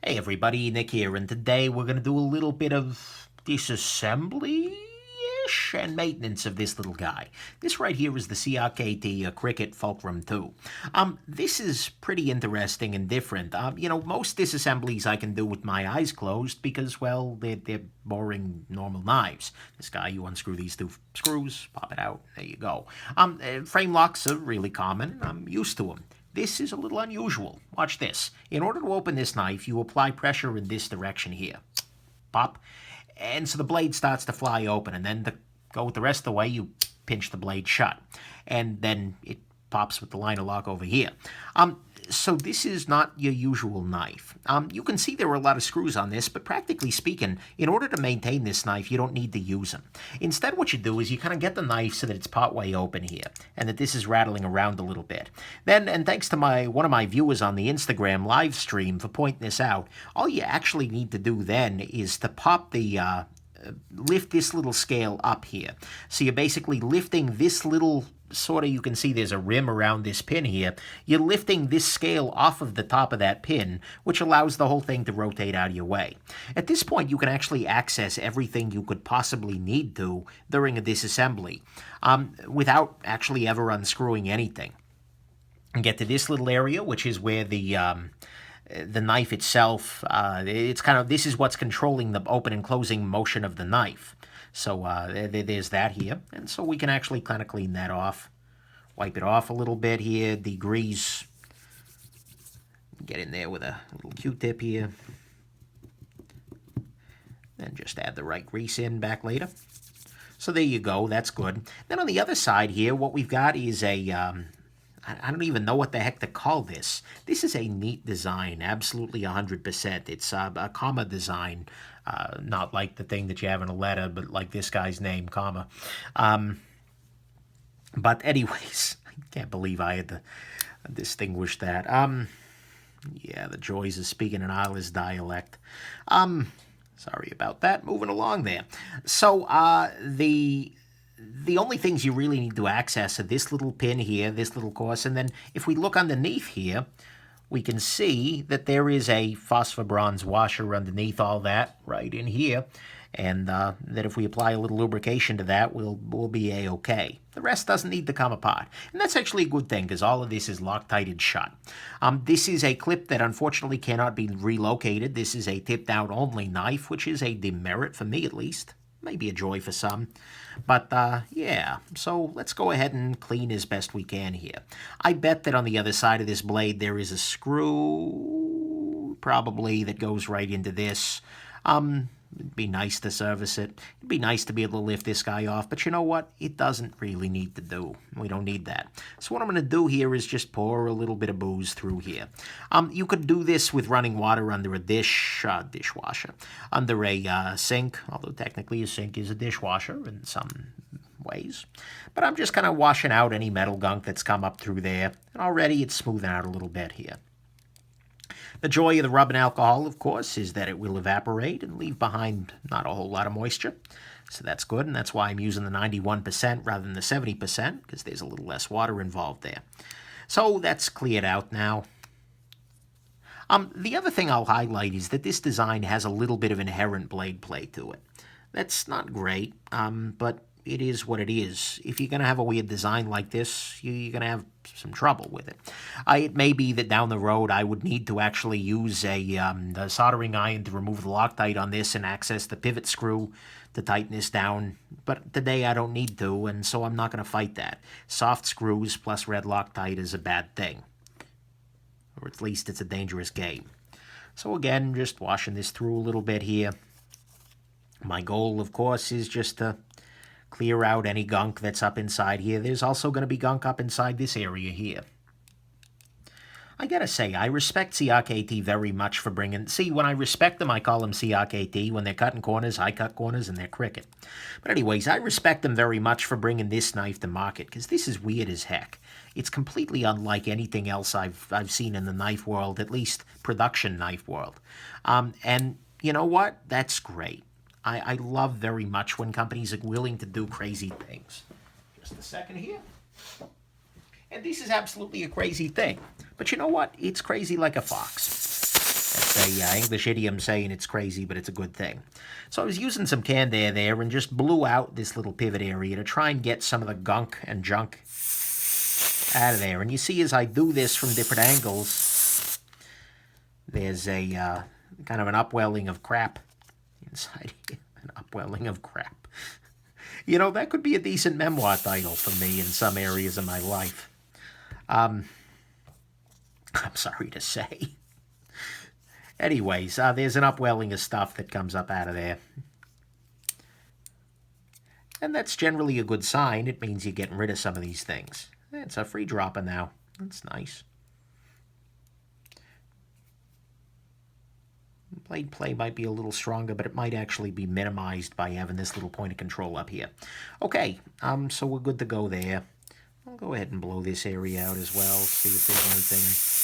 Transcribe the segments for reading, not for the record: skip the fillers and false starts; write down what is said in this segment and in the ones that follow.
Hey everybody, Nick here, and today we're going to do a little bit of disassembly-ish and maintenance of this little guy. This right here is the CRKT Cricket Fulcrum 2. This is pretty interesting and different. Most disassemblies I can do with my eyes closed because, well, they're boring normal knives. This guy, you unscrew these two screws, pop it out, there you go. Frame locks are really common. I'm used to them. This is a little unusual. Watch this. In order to open this knife, you apply pressure in this direction here. Pop. And so the blade starts to fly open. And then to go the rest of the way, you pinch the blade shut. And then it pops with the liner lock over here. So this is not your usual knife. You can see there are a lot of screws on this, but practically speaking, in order to maintain this knife, you don't need to use them. Instead, what you do is you kind of get the knife so that it's partway open here, and that this is rattling around a little bit. Then, and thanks to one of my viewers on the Instagram live stream for pointing this out, all you actually need to do then is to pop the lift this little scale up here. So you're basically lifting this little you can see there's a rim around this pin here. You're lifting this scale off of the top of that pin, which allows the whole thing to rotate out of your way. At this point, you can actually access everything you could possibly need to during a disassembly without actually ever unscrewing anything. And get to this little area, which is where the knife itself, this is what's controlling the open and closing motion of the knife. So there's that here. And so we can actually kind of clean that off. Wipe it off a little bit here. The grease. Get in there with a little Q-tip here. And just add the right grease in back later. So there you go. That's good. Then on the other side here, what we've got is a... I don't even know what the heck to call this. This is a neat design, absolutely 100%. It's a comma design, not like the thing that you have in a letter, but like this guy's name, comma. But anyways, I can't believe I had to distinguish that. Yeah, the joys of speaking an Isles dialect. Sorry about that. Moving along there. So the only things you really need to access are this little pin here, this little course, and then if we look underneath here, we can see that there is a phosphor bronze washer underneath all that right in here, and that if we apply a little lubrication to that, we'll be A-okay. The rest doesn't need to come apart, and that's actually a good thing because all of this is Loctited shut. This is a clip that unfortunately cannot be relocated. This is a tipped out only knife, which is a demerit for me at least. Maybe a joy for some. But, yeah, so let's go ahead and clean as best we can here. I bet that on the other side of this blade there is a screw, probably, that goes right into this. It'd be nice to service it. It'd be nice to be able to lift this guy off, but you know what? It doesn't really need to do. We don't need that. So what I'm going to do here is just pour a little bit of booze through here. You could do this with running water under a dishwasher, under a sink, although technically a sink is a dishwasher in some ways. But I'm just kind of washing out any metal gunk that's come up through there, and already it's smoothing out a little bit here. The joy of the rubbing alcohol, of course, is that it will evaporate and leave behind not a whole lot of moisture. So that's good, and that's why I'm using the 91% rather than the 70%, because there's a little less water involved there. So that's cleared out now. The other thing I'll highlight is that this design has a little bit of inherent blade play to it. That's not great, but it is what it is. If you're going to have a weird design like this, you're going to have some trouble with it. It may be that down the road I would need to actually use a soldering iron to remove the Loctite on this and access the pivot screw to tighten this down. But today I don't need to, and so I'm not going to fight that. Soft screws plus red Loctite is a bad thing. Or at least it's a dangerous game. So again, just washing this through a little bit here. My goal, of course, is just to clear out any gunk that's up inside here. There's also going to be gunk up inside this area here. I gotta say, I respect CRKT very much for bringing... See, when I respect them, I call them CRKT. When they're cutting corners, I cut corners, and they're cricket. But anyways, I respect them very much for bringing this knife to market, because this is weird as heck. It's completely unlike anything else I've seen in the knife world, at least production knife world. And you know what? That's great. I love very much when companies are willing to do crazy things. Just a second here. And this is absolutely a crazy thing. But you know what? It's crazy like a fox. That's a English idiom saying it's crazy, but it's a good thing. So I was using some canned air there and just blew out this little pivot area to try and get some of the gunk and junk out of there. And you see as I do this from different angles, there's a kind of an upwelling of crap inside here. An upwelling of crap. You know, that could be a decent memoir title for me in some areas of my life. I'm sorry to say. Anyways, there's an upwelling of stuff that comes up out of there. And that's generally a good sign. It means you're getting rid of some of these things. It's a free dropper now. That's nice. Blade play might be a little stronger, but it might actually be minimized by having this little point of control up here. Okay, so we're good to go there. I'll go ahead and blow this area out as well, see if there's anything.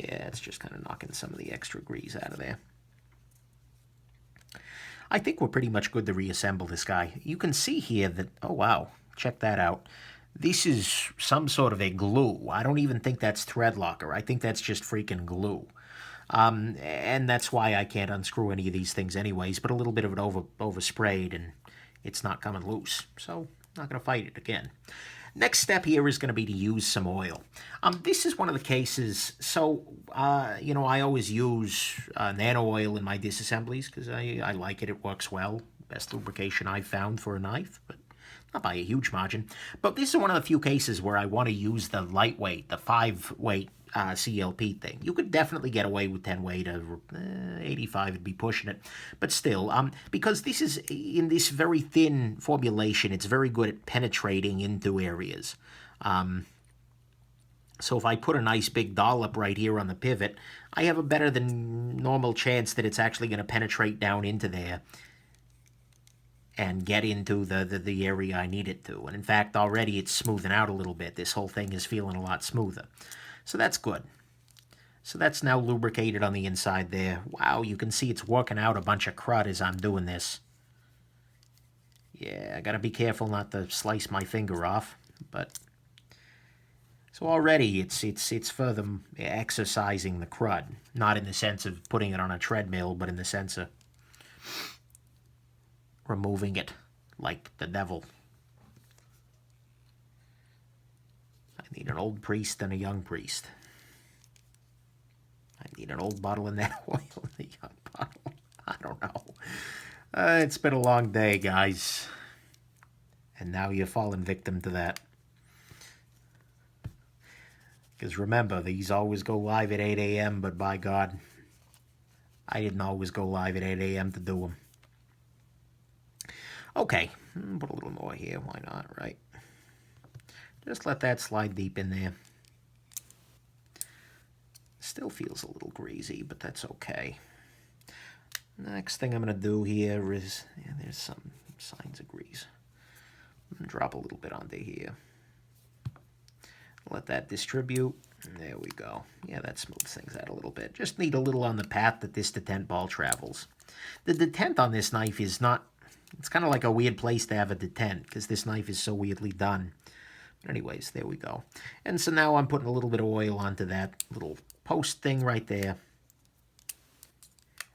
Yeah, it's just kind of knocking some of the extra grease out of there. I think we're pretty much good to reassemble this guy. You can see here that, oh wow, check that out. This is some sort of a glue. I don't even think that's thread locker. I think that's just freaking glue. And that's why I can't unscrew any of these things anyways, but a little bit of it oversprayed and it's not coming loose. So, not going to fight it again. Next step here is going to be to use some oil. This is one of the cases, so, you know, I always use nano oil in my disassemblies because I like it. It works well. Best lubrication I've found for a knife, but not by a huge margin. But this is one of the few cases where I want to use the lightweight, the 5-weight CLP thing. You could definitely get away with 10-weight, 85 would be pushing it. But still, because this is in this very thin formulation, it's very good at penetrating into areas. So if I put a nice big dollop right here on the pivot, I have a better than normal chance that it's actually going to penetrate down into there and get into the area I need it to. And in fact, already it's smoothing out a little bit. This whole thing is feeling a lot smoother. So that's good. So that's now lubricated on the inside there. Wow, you can see it's working out a bunch of crud as I'm doing this. Yeah, I gotta be careful not to slice my finger off. But so already it's further exercising the crud. Not in the sense of putting it on a treadmill, but in the sense of removing it like the devil. I need an old priest and a young priest. I need an old bottle of that oil and a young bottle. I don't know. It's been a long day, guys. And now you're falling victim to that. Because remember, these always go live at 8 a.m., but by God, I didn't always go live at 8 a.m. to do them. Okay, put a little more here. Why not, right? Just let that slide deep in there. Still feels a little greasy, but that's okay. Next thing I'm going to do here is, yeah, there's some signs of grease. I'm going to drop a little bit onto here. Let that distribute. There we go. Yeah, that smooths things out a little bit. Just need a little on the path that this detent ball travels. The detent on this knife is not, it's kind of like a weird place to have a detent because this knife is so weirdly done. But anyways, there we go. And so now I'm putting a little bit of oil onto that little post thing right there.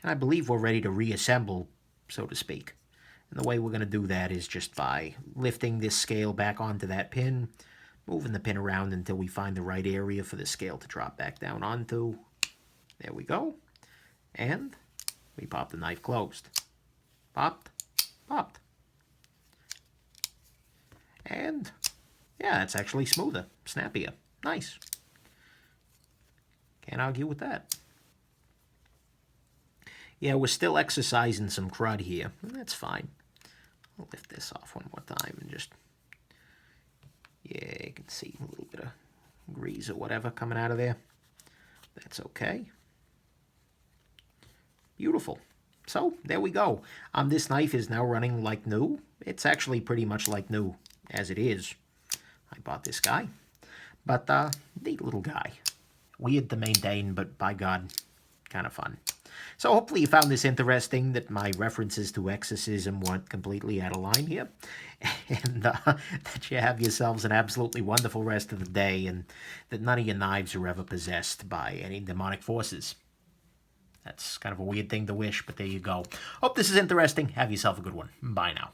And I believe we're ready to reassemble, so to speak. And the way we're going to do that is just by lifting this scale back onto that pin, moving the pin around until we find the right area for the scale to drop back down onto. There we go. And we pop the knife closed. Popped, popped. And yeah, it's actually smoother, snappier. Nice. Can't argue with that. Yeah, we're still exercising some crud here. That's fine. I'll lift this off one more time and just... Yeah, you can see a little bit of grease or whatever coming out of there. That's okay. Beautiful. So, there we go. This knife is now running like new. It's actually pretty much like new as it is. I bought this guy. But, neat little guy. Weird to maintain, but by God, kind of fun. So hopefully you found this interesting, that my references to exorcism weren't completely out of line here. And that you have yourselves an absolutely wonderful rest of the day, and that none of your knives are ever possessed by any demonic forces. That's kind of a weird thing to wish, but there you go. Hope this is interesting. Have yourself a good one. Bye now.